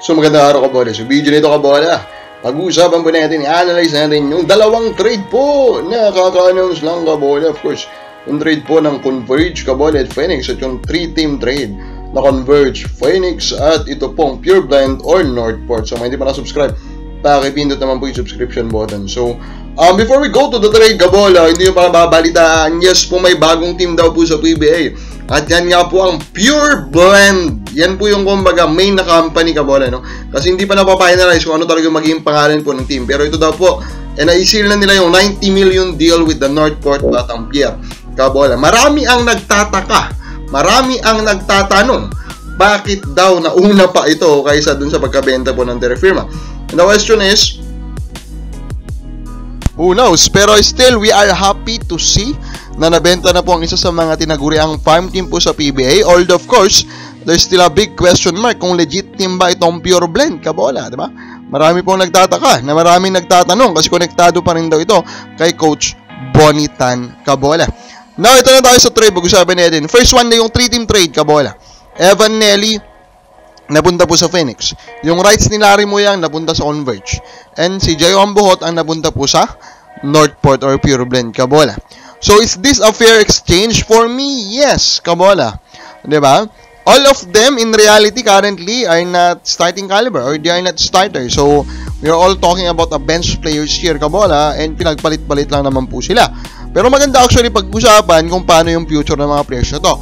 So magandang araw kabola. So video nito kabola, pag-uusapan po natin, i-analyze natin yung dalawang trade po na kaka-announce lang kabola. Of course, yung trade po ng Converge kabola at Phoenix at yung 3-team trade na Converge, Phoenix at ito pong Pure Blind or Northport. So kung hindi pa na-subscribe, pakipindot naman po yung subscription button. So before we go to the trade kabola, hindi yung para babalitaan, yes po may bagong team daw po sa PBA. At yan nga po ang Pure Blend. Yan po yung kumbaga main na company kabola, no? Kasi hindi pa napapinalize kung ano talaga magiging pangalan po ng team. Pero ito daw po, na-seal na nila yung 90 million deal with the Northport Batampier kabola. Marami ang nagtataka, marami ang nagtatanong, bakit daw nauna pa ito kaysa dun sa pagkabenta po ng Terrafirma? And the question is, who knows? Pero still, we are happy to see na nabenta na po ang isa sa mga tinaguriang farm team po sa PBA. Although of course, there's still a big question mark kung legit team ba itong Pure Blend kabola, di ba? Marami pong nagtataka, na maraming nagtatanong kasi konektado pa rin daw ito kay Coach Bonitan kabola. Now, ito na tayo sa trade, pag-usapan natin. First one na yung 3-team trade kabola. Evan Nelly napunta po sa Phoenix. Yung rights ni Larry Muyang napunta sa Converge. And si Jayo Ambuhot ang napunta po sa Northport or Pure Blend kabola. So, is this a fair exchange? For me, yes, kabola. Diba? All of them, in reality, currently, are not starting caliber or they are not starters. So, we are all talking about a bench players here, kabola, and pinagpalit-palit lang naman po sila. Pero maganda actually pag-usapan kung paano yung future ng mga players na to.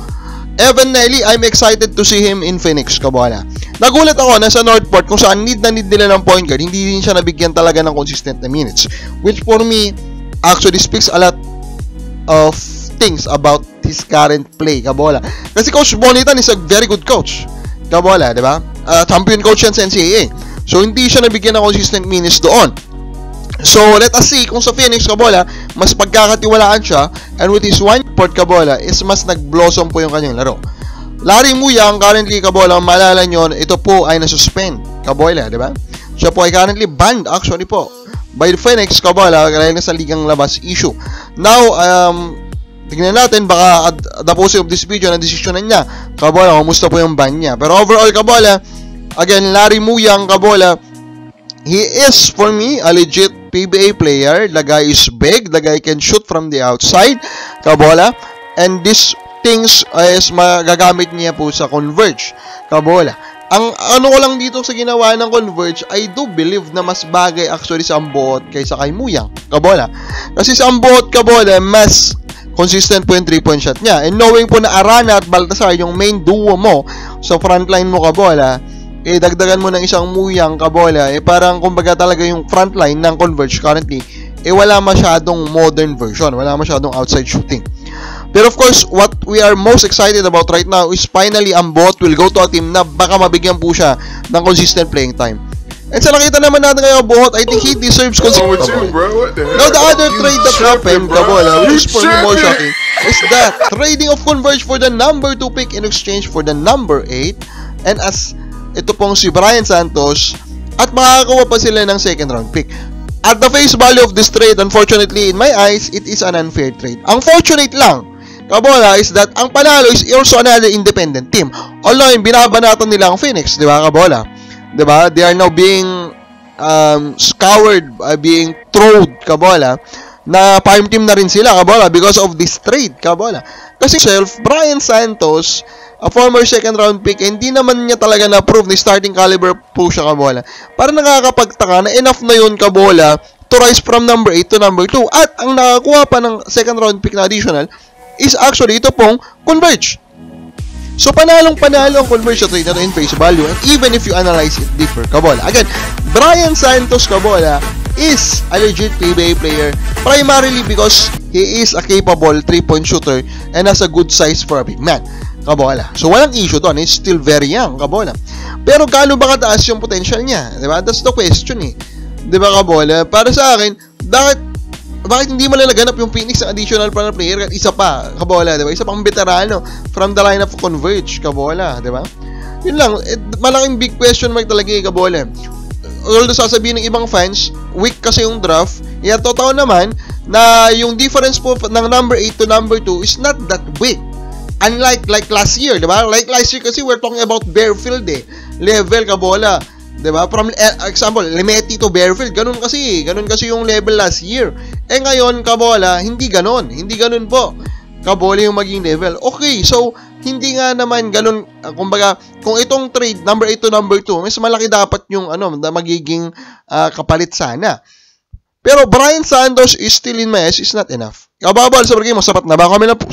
Evan Nelly, I'm excited to see him in Phoenix, kabola. Nagulat ako na sa Northport kung saan need na need nila ng point guard, hindi din siya nabigyan talaga ng consistent na minutes. Which for me, actually speaks a lot of things about his current play, kabola. Kasi Coach Bonitan is a very good coach, kabola, di ba? Champion coach yan sa NCAA. So, hindi siya nabigyan ng consistent minutes doon. So, let us see kung sa Phoenix, kabola, mas pagkakatiwalaan siya, and with his Northport, kabola, is mas nag-blossom po yung kanyang laro. Larry Muyang, currently, kabola, maalala nyo, ito po ay nasuspend, kabola, di ba? Siya po ay currently banned, actually po, by the Phoenix, kabola, dahil na sa ligang labas issue. Now, tignan natin, baka the pose of this video na desisyonan niya, kabola, kumusta po yung ban niya. Pero overall, kabola, again, Larry Muyang, kabola, he is, for me, a legit PBA player. The guy is big, the guy can shoot from the outside, kabola, and these things is magagamit niya po sa Converge, kabola. Ang ano ko lang dito sa ginawa ng Converge, I do believe na mas bagay actually sa Ambuhot kaysa kay Muyang, kabola. Kasi sa Ambuhot, kabola, mas consistent po yung 3-point shot niya. And knowing po na Arana at Baltasar, yung main duo mo sa frontline mo, kabola, dagdagan mo ng isang Muyang, kabola, parang kumbaga talaga yung frontline ng Converge currently, wala masyadong modern version, wala masyadong outside shooting. Pero of course, what we are most excited about right now is finally Ambuhot will go to a team na baka mabigyan po siya ng consistent playing time. And sa nakita naman natin ngayon, Ambuhot, I think he deserves consistent. Now, the other trade that happened, kabola, which is for me more shocking, is that trading of Converge for the number 2 pick in exchange for the number 8, and as ito pong si Brian Santos, at makakakuha pa sila ng second round pick. At the face value of this trade, unfortunately, in my eyes, it is an unfair trade. Ang fortunate lang, kabola, is that ang panalo is also another independent team. Although, yung binabanatan nila ang Phoenix, di ba, kabola? Di ba? They are now being scoured, being thrown, kabola, na farm team na rin sila, kabola, because of this trade, kabola. Kasi Brian Santos, a former second round pick, hindi naman niya talaga na-prove ni starting caliber po siya, kabola. Para nakakapagtaka na enough na yun, kabola, to rise from number 8 to number 2. At ang nakakuha pa ng second round pick na additional is actually ito pong Converge. So, panalong-panalo ang Converge sa trade na in face value, and even if you analyze it deeper, kabola. Again, Brian Santos, kabola, is a legit PBA player primarily because he is a capable 3-point shooter and has a good size for a big man, kabola. So, walang issue doon. He's still very young, kabola. Pero gaano ba kataas yung potential niya? Diba? That's the question eh. Diba, kabola? Para sa akin, bakit hindi malalaganap yung Phoenix ng additional pa na player at isa pa, kabola, diba? Isa pang veterano from the line of Converge, kabola, diba? Yun lang, malaking big question mark talaga eh, kabola. Although sasabihin ng ibang fans, weak kasi yung draft, totoo naman na yung difference po ng number 8 to number 2 is not that big. Unlike like last year, diba? Like last year kasi we're talking about bare field eh. Level, kabola. Diba? From example, Lemeti to Bearfield, ganun kasi yung level last year. Ngayon, Kabola, hindi ganun po. Kabola yung maging level. Okay, so, hindi nga naman ganun, kumbaga, kung itong trade, number 8 to number 2, mas malaki dapat yung, magiging kapalit sana. Pero Brian Santos is still in my eyes, is not enough. Kababal, sa bagay mo, sapat na ba kami na po?